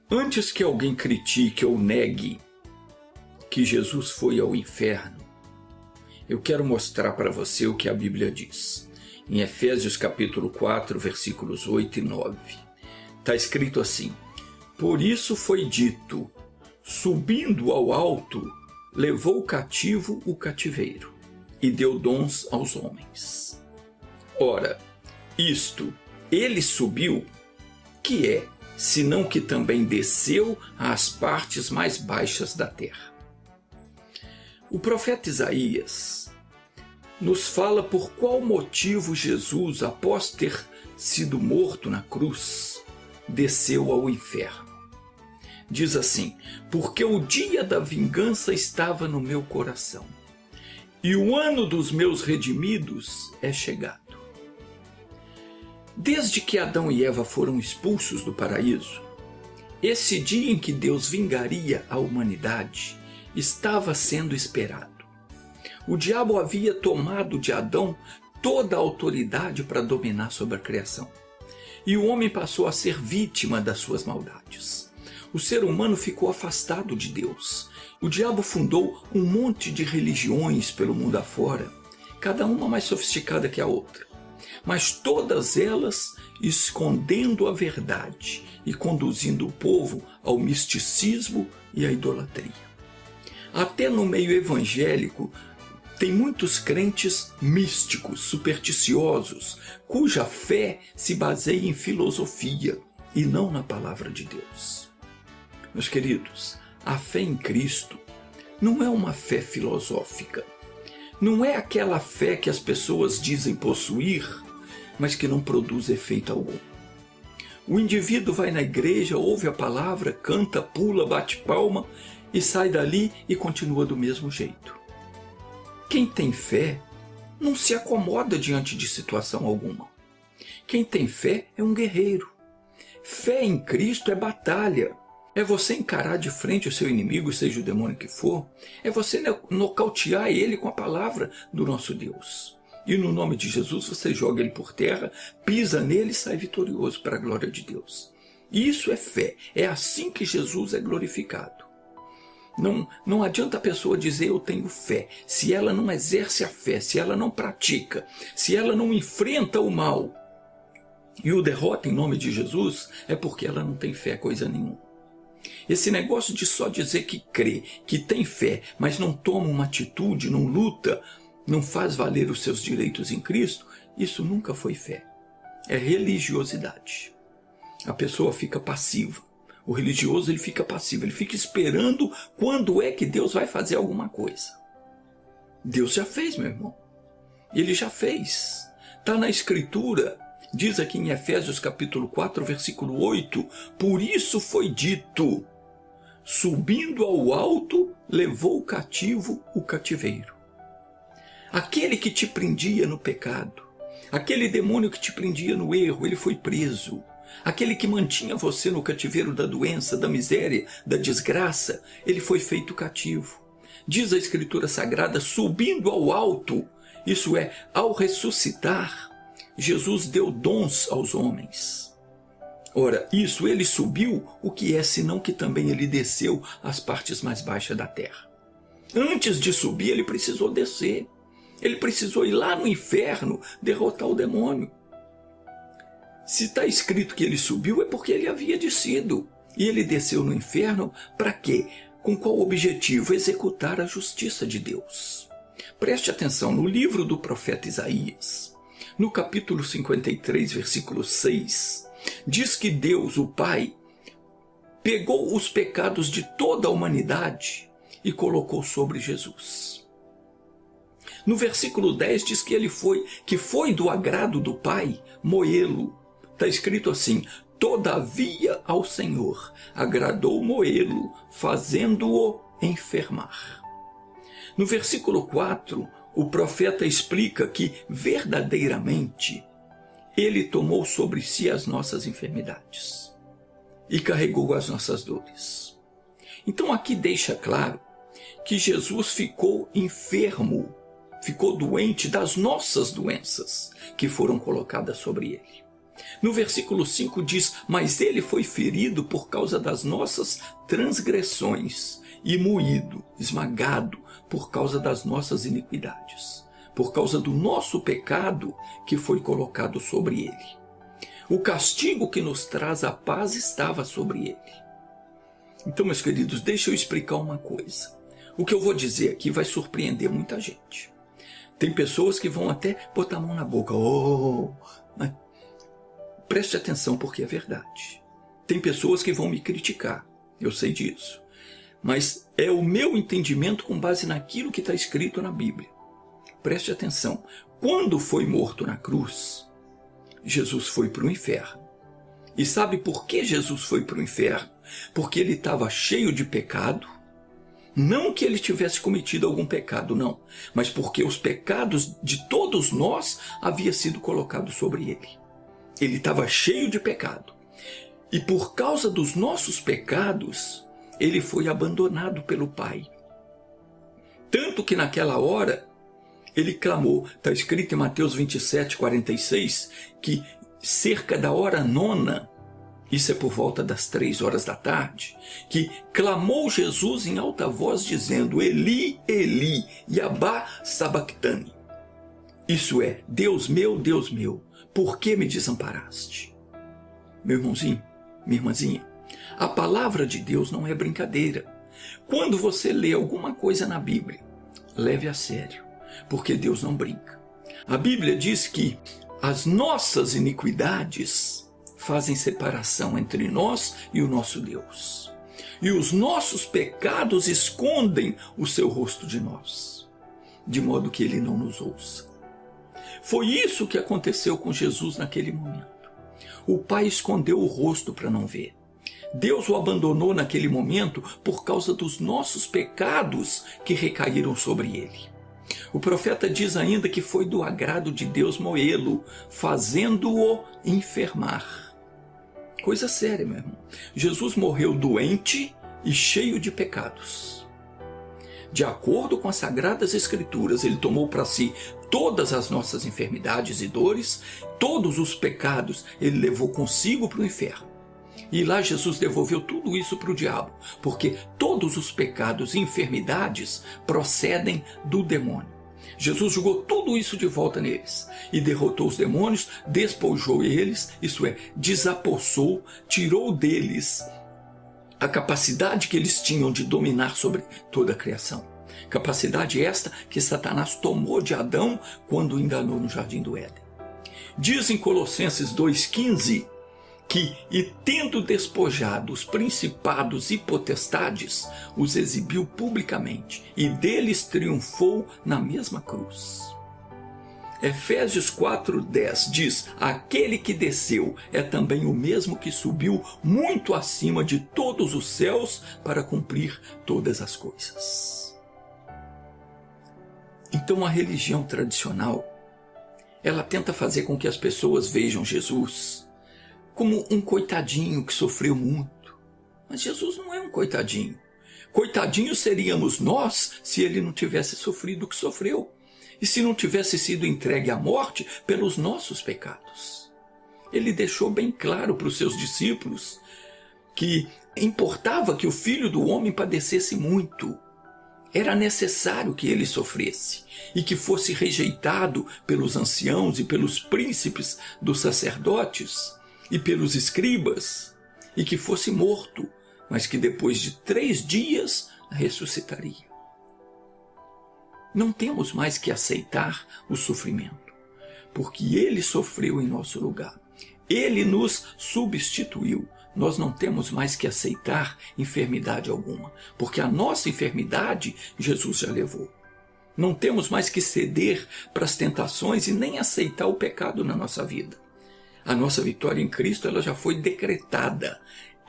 Antes que alguém critique ou negue que Jesus foi ao inferno, eu quero mostrar para você o que a Bíblia diz. Em Efésios capítulo 4, versículos 8 e 9. Está escrito assim: por isso foi dito, subindo ao alto, levou cativo o cativeiro, e deu dons aos homens. Ora, isto, ele subiu, que é, senão que também desceu às partes mais baixas da terra. O profeta Isaías nos fala por qual motivo Jesus, após ter sido morto na cruz, desceu ao inferno. Diz assim: porque o dia da vingança estava no meu coração, e o ano dos meus redimidos é chegado. Desde que Adão e Eva foram expulsos do paraíso, esse dia em que Deus vingaria a humanidade estava sendo esperado. O diabo havia tomado de Adão toda a autoridade para dominar sobre a criação. E o homem passou a ser vítima das suas maldades. O ser humano ficou afastado de Deus. O diabo fundou um monte de religiões pelo mundo afora, cada uma mais sofisticada que a outra, mas todas elas escondendo a verdade e conduzindo o povo ao misticismo e à idolatria. Até no meio evangélico, tem muitos crentes místicos, supersticiosos, cuja fé se baseia em filosofia e não na palavra de Deus. Meus queridos, a fé em Cristo não é uma fé filosófica. Não é aquela fé que as pessoas dizem possuir, mas que não produz efeito algum. O indivíduo vai na igreja, ouve a palavra, canta, pula, bate palma e sai dali e continua do mesmo jeito. Quem tem fé não se acomoda diante de situação alguma. Quem tem fé é um guerreiro. Fé em Cristo é batalha. É você encarar de frente o seu inimigo, seja o demônio que for. É você nocautear ele com a palavra do nosso Deus. E no nome de Jesus você joga ele por terra, pisa nele e sai vitorioso para a glória de Deus. Isso é fé. É assim que Jesus é glorificado. Não adianta a pessoa dizer eu tenho fé, se ela não exerce a fé, se ela não pratica, se ela não enfrenta o mal e o derrota em nome de Jesus, é porque ela não tem fé coisa nenhuma. Esse negócio de só dizer que crê, que tem fé, mas não toma uma atitude, não luta, não faz valer os seus direitos em Cristo, isso nunca foi fé. É religiosidade. A pessoa fica passiva. O religioso ele fica passivo, ele fica esperando quando é que Deus vai fazer alguma coisa. Deus já fez, meu irmão. Ele já fez. Está na Escritura. Diz aqui em Efésios capítulo 4, versículo 8. Por isso foi dito, subindo ao alto, levou cativo o cativeiro. Aquele que te prendia no pecado, aquele demônio que te prendia no erro, ele foi preso. Aquele que mantinha você no cativeiro da doença, da miséria, da desgraça, ele foi feito cativo. Diz a Escritura Sagrada, subindo ao alto, isso é, ao ressuscitar, Jesus deu dons aos homens. Ora, isso ele subiu, o que é senão que também ele desceu às partes mais baixas da terra. Antes de subir, ele precisou descer. Ele precisou ir lá no inferno, derrotar o demônio. Se está escrito que ele subiu, é porque ele havia descido. E ele desceu no inferno para quê? Com qual objetivo? Executar a justiça de Deus. Preste atenção, no livro do profeta Isaías, no capítulo 53, versículo 6, diz que Deus, o Pai, pegou os pecados de toda a humanidade e colocou sobre Jesus. No versículo 10 diz que foi do agrado do Pai moê-lo. Está escrito assim, todavia ao Senhor agradou moê-lo, fazendo-o enfermar. No versículo 4, o profeta explica que verdadeiramente ele tomou sobre si as nossas enfermidades e carregou as nossas dores. Então aqui deixa claro que Jesus ficou enfermo ficou doente das nossas doenças que foram colocadas sobre ele. No versículo 5 diz: mas ele foi ferido por causa das nossas transgressões e moído, esmagado por causa das nossas iniquidades, por causa do nosso pecado que foi colocado sobre ele. O castigo que nos traz a paz estava sobre ele. Então, meus queridos, deixa eu explicar uma coisa. O que eu vou dizer aqui vai surpreender muita gente. Tem pessoas que vão até botar a mão na boca. Mas preste atenção, porque é verdade. Tem pessoas que vão me criticar, eu sei disso. Mas é o meu entendimento com base naquilo que está escrito na Bíblia. Preste atenção. Quando foi morto na cruz, Jesus foi para o inferno. E sabe por que Jesus foi para o inferno? Porque ele estava cheio de pecado. Não que ele tivesse cometido algum pecado, não. Mas porque os pecados de todos nós haviam sido colocados sobre ele. Ele estava cheio de pecado. E por causa dos nossos pecados, ele foi abandonado pelo Pai. Tanto que naquela hora, ele clamou, está escrito em Mateus 27, 46, que cerca da hora 9, isso é por volta das 3 horas da tarde, que clamou Jesus em alta voz dizendo: Eli, Eli, yabá sabactani. Isso é: Deus meu, por que me desamparaste? Meu irmãozinho, minha irmãzinha, a palavra de Deus não é brincadeira. Quando você lê alguma coisa na Bíblia, leve a sério, porque Deus não brinca. A Bíblia diz que as nossas iniquidades fazem separação entre nós e o nosso Deus. E os nossos pecados escondem o seu rosto de nós, de modo que ele não nos ouça. Foi isso que aconteceu com Jesus naquele momento. O Pai escondeu o rosto para não ver. Deus o abandonou naquele momento por causa dos nossos pecados que recaíram sobre ele. O profeta diz ainda que foi do agrado de Deus moê-lo, fazendo-o enfermar. Coisa séria, meu irmão. Jesus morreu doente e cheio de pecados. De acordo com as Sagradas Escrituras, ele tomou para si todas as nossas enfermidades e dores, todos os pecados ele levou consigo para o inferno. E lá Jesus devolveu tudo isso para o diabo, porque todos os pecados e enfermidades procedem do demônio. Jesus jogou tudo isso de volta neles e derrotou os demônios, despojou eles, isso é, desapossou, tirou deles a capacidade que eles tinham de dominar sobre toda a criação. Capacidade esta que Satanás tomou de Adão quando o enganou no Jardim do Éden. Diz em Colossenses 2,15 que, e tendo despojado os principados e potestades, os exibiu publicamente, e deles triunfou na mesma cruz. Efésios 4,10 diz: aquele que desceu é também o mesmo que subiu muito acima de todos os céus para cumprir todas as coisas. Então a religião tradicional, ela tenta fazer com que as pessoas vejam Jesus como um coitadinho que sofreu muito. Mas Jesus não é um coitadinho. Coitadinho seríamos nós se ele não tivesse sofrido o que sofreu. E se não tivesse sido entregue à morte pelos nossos pecados. Ele deixou bem claro para os seus discípulos que importava que o Filho do Homem padecesse muito. Era necessário que ele sofresse e que fosse rejeitado pelos anciãos e pelos príncipes dos sacerdotes e pelos escribas, e que fosse morto, mas que depois de 3 dias ressuscitaria. Não temos mais que aceitar o sofrimento, porque ele sofreu em nosso lugar. Ele nos substituiu. Nós não temos mais que aceitar enfermidade alguma, porque a nossa enfermidade Jesus já levou. Não temos mais que ceder para as tentações e nem aceitar o pecado na nossa vida. A nossa vitória em Cristo ela já foi decretada.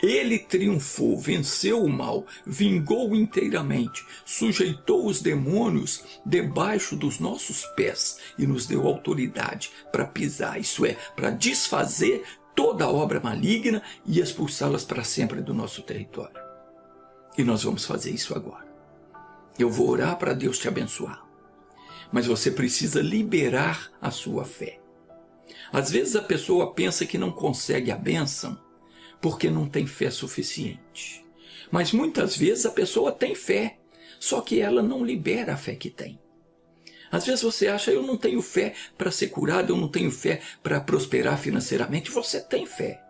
Ele triunfou, venceu o mal, vingou inteiramente, sujeitou os demônios debaixo dos nossos pés e nos deu autoridade para pisar, isso é, para desfazer toda a obra maligna e expulsá-las para sempre do nosso território. E nós vamos fazer isso agora. Eu vou orar para Deus te abençoar. mas você precisa liberar a sua fé. Às vezes a pessoa pensa que não consegue a bênção porque não tem fé suficiente. Mas muitas vezes a pessoa tem fé, só que ela não libera a fé que tem. Às vezes você acha, eu não tenho fé para ser curado, eu não tenho fé para prosperar financeiramente. Você tem fé.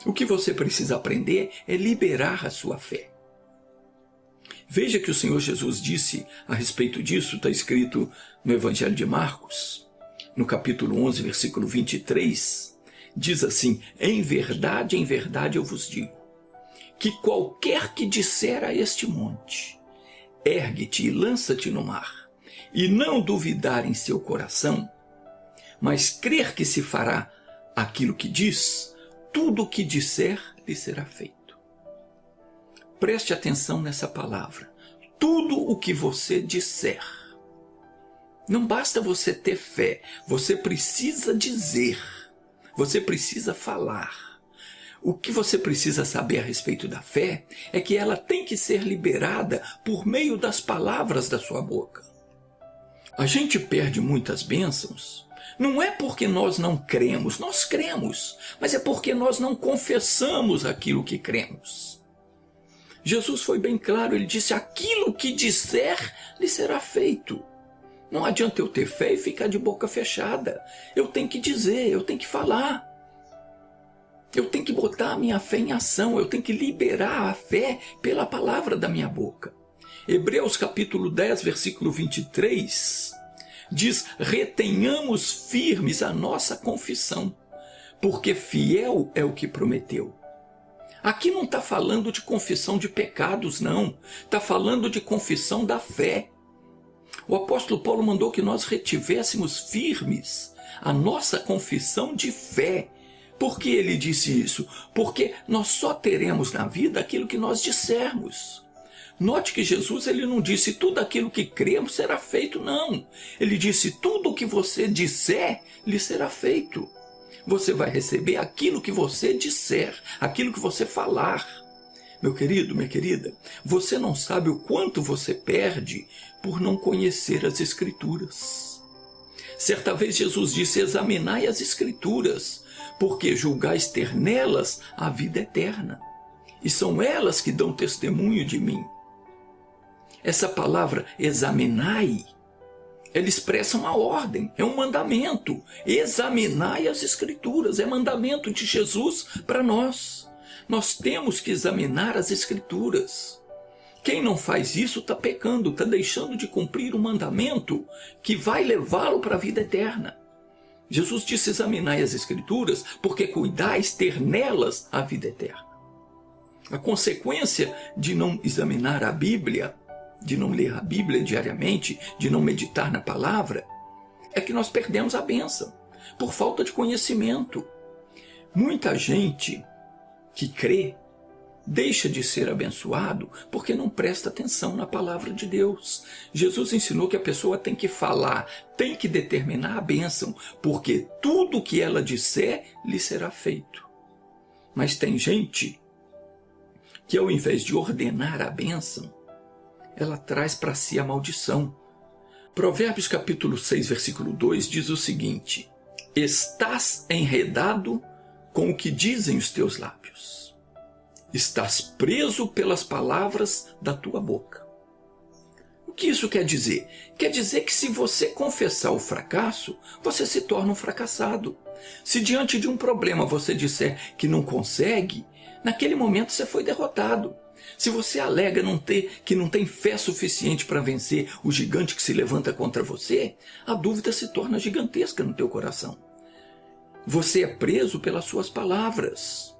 O que você precisa aprender é liberar a sua fé. Veja que o Senhor Jesus disse a respeito disso, está escrito no Evangelho de Marcos, no capítulo 11, versículo 23, diz assim: em verdade eu vos digo, que qualquer que disser a este monte, ergue-te e lança-te no mar, e não duvidar em seu coração, mas crer que se fará aquilo que diz, tudo o que disser lhe será feito. Preste atenção nessa palavra. Tudo o que você disser. Não basta você ter fé, você precisa dizer, você precisa falar. O que você precisa saber a respeito da fé é que ela tem que ser liberada por meio das palavras da sua boca. A gente perde muitas bênçãos, não é porque nós não cremos, nós cremos, mas é porque nós não confessamos aquilo que cremos. Jesus foi bem claro, ele disse, aquilo que disser lhe será feito. Não adianta eu ter fé e ficar de boca fechada. Eu tenho que dizer, eu tenho que falar. Eu tenho que botar a minha fé em ação, eu tenho que liberar a fé pela palavra da minha boca. Hebreus capítulo 10, versículo 23, diz, retenhamos firmes a nossa confissão, porque fiel é o que prometeu. Aqui não está falando de confissão de pecados, não. Está falando de confissão da fé. O apóstolo Paulo mandou que nós retivéssemos firmes a nossa confissão de fé. Por que ele disse isso? Porque nós só teremos na vida aquilo que nós dissermos. Note que Jesus ele não disse tudo aquilo que cremos será feito, não. Ele disse tudo o que você disser lhe será feito. Você vai receber aquilo que você disser, aquilo que você falar. Meu querido, minha querida, você não sabe o quanto você perde por não conhecer as Escrituras. Certa vez Jesus disse, examinai as Escrituras, porque julgais ter nelas a vida eterna. E são elas que dão testemunho de mim. Essa palavra examinai, ela expressa uma ordem, é um mandamento. Examinai as Escrituras, é mandamento de Jesus para nós. Nós temos que examinar as Escrituras. Quem não faz isso está pecando, está deixando de cumprir o mandamento que vai levá-lo para a vida eterna. Jesus disse, examinai as Escrituras, porque cuidais ter nelas a vida eterna. A consequência de não examinar a Bíblia, de não ler a Bíblia diariamente, de não meditar na palavra, é que nós perdemos a bênção, por falta de conhecimento. Muita gente que crê deixa de ser abençoado porque não presta atenção na palavra de Deus. Jesus ensinou que a pessoa tem que falar, tem que determinar a bênção, porque tudo que ela disser lhe será feito. Mas tem gente que ao invés de ordenar a bênção, ela traz para si a maldição. Provérbios capítulo 6, versículo 2 diz o seguinte, estás enredado com o que dizem os teus lábios. Estás preso pelas palavras da tua boca. O que isso quer dizer? Quer dizer que se você confessar o fracasso, você se torna um fracassado. Se diante de um problema você disser que não consegue, naquele momento você foi derrotado. Se você alega que não tem fé suficiente para vencer o gigante que se levanta contra você, a dúvida se torna gigantesca no teu coração. Você é preso pelas suas palavras.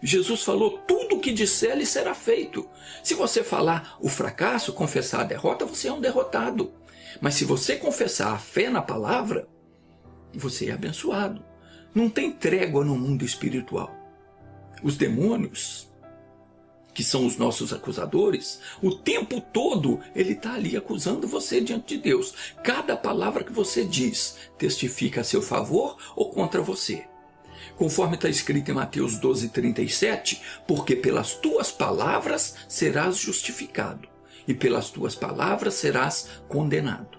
Jesus falou, tudo o que disser lhe será feito. Se você falar o fracasso, confessar a derrota, você é um derrotado. Mas se você confessar a fé na palavra, você é abençoado. Não tem trégua no mundo espiritual. Os demônios, que são os nossos acusadores, o tempo todo ele está ali acusando você diante de Deus. Cada palavra que você diz testifica a seu favor ou contra você. Conforme está escrito em Mateus 12:37, porque pelas tuas palavras serás justificado, e pelas tuas palavras serás condenado.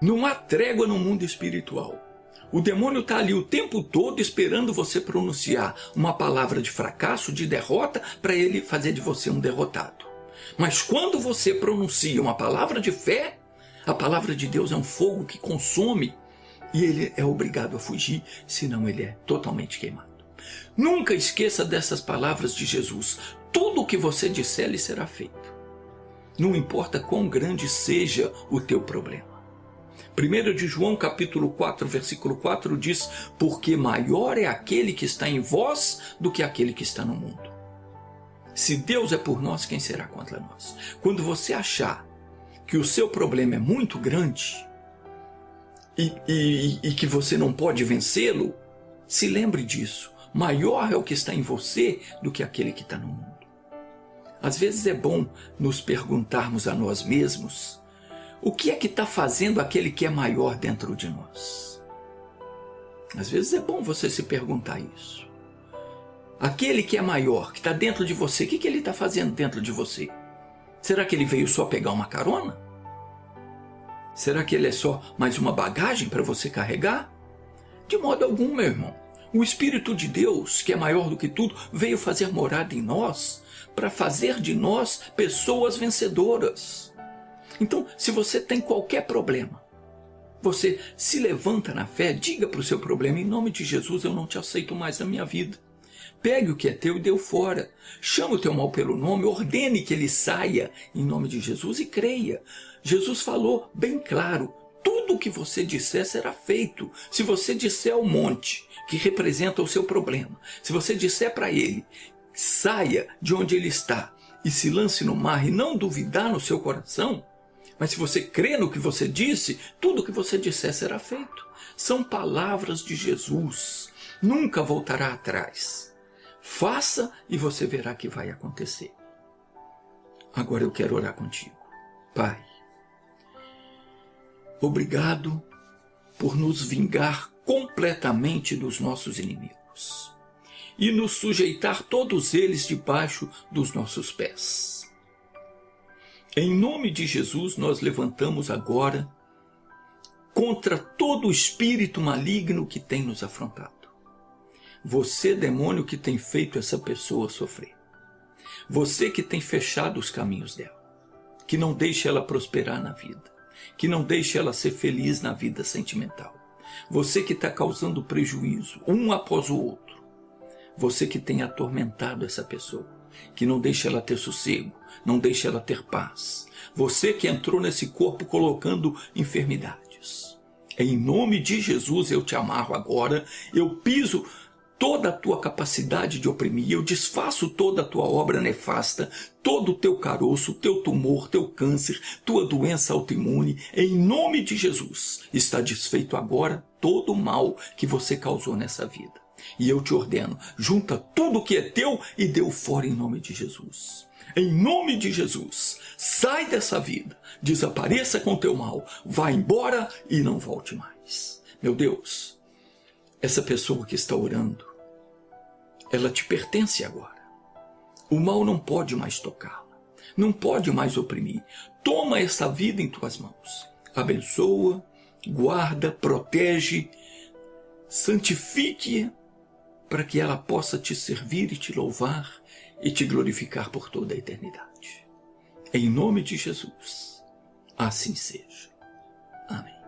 Não há trégua no mundo espiritual. O demônio está ali o tempo todo esperando você pronunciar uma palavra de fracasso, de derrota, para ele fazer de você um derrotado. Mas quando você pronuncia uma palavra de fé, a palavra de Deus é um fogo que consome e ele é obrigado a fugir, senão ele é totalmente queimado. Nunca esqueça dessas palavras de Jesus. Tudo o que você disser lhe será feito. Não importa quão grande seja o teu problema. 1 de João capítulo 4, versículo 4 diz: porque maior é aquele que está em vós do que aquele que está no mundo. Se Deus é por nós, quem será contra nós? Quando você achar que o seu problema é muito grande e que você não pode vencê-lo, se lembre disso. Maior é o que está em você do que aquele que está no mundo. Às vezes é bom nos perguntarmos a nós mesmos: o que é que está fazendo aquele que é maior dentro de nós? Às vezes é bom você se perguntar isso. Aquele que é maior, que está dentro de você, o que ele está fazendo dentro de você? Será que ele veio só pegar uma carona? Será que ele é só mais uma bagagem para você carregar? De modo algum, meu irmão. O Espírito de Deus, que é maior do que tudo, veio fazer morada em nós, para fazer de nós pessoas vencedoras. Então, se você tem qualquer problema, você se levanta na fé, diga para o seu problema: em nome de Jesus, eu não te aceito mais na minha vida. Pegue o que é teu e dê fora. Chame o teu mal pelo nome, ordene que ele saia em nome de Jesus e creia. Jesus falou bem claro: tudo o que você disser será feito. Se você disser ao monte, que representa o seu problema, se você disser para ele: saia de onde ele está e se lance no mar, e não duvidar no seu coração, mas se você crê no que você disse, tudo o que você disser será feito. São palavras de Jesus. Nunca voltará atrás. Faça e você verá que vai acontecer. Agora eu quero orar contigo. Pai, obrigado por nos vingar completamente dos nossos inimigos e nos sujeitar todos eles debaixo dos nossos pés. Em nome de Jesus, nós levantamos agora contra todo o espírito maligno que tem nos afrontado. Você, demônio, que tem feito essa pessoa sofrer. Você que tem fechado os caminhos dela. Que não deixa ela prosperar na vida. Que não deixa ela ser feliz na vida sentimental. Você que está causando prejuízo, um após o outro. Você que tem atormentado essa pessoa. Que não deixa ela ter sossego. Não deixa ela ter paz. Você que entrou nesse corpo colocando enfermidades. Em nome de Jesus eu te amarro agora. Eu piso toda a tua capacidade de oprimir, eu desfaço toda a tua obra nefasta, todo o teu caroço, teu tumor, teu câncer, tua doença autoimune. Em nome de Jesus, está desfeito agora todo o mal que você causou nessa vida. E eu te ordeno, junta tudo que é teu e dê-o fora em nome de Jesus. Em nome de Jesus, sai dessa vida, desapareça com teu mal, vá embora e não volte mais. Meu Deus, essa pessoa que está orando, ela te pertence agora. O mal não pode mais tocá-la. Não pode mais oprimir. Toma essa vida em tuas mãos. Abençoa, guarda, protege, santifique-a para que ela possa te servir e te louvar e te glorificar por toda a eternidade. Em nome de Jesus, assim seja. Amém.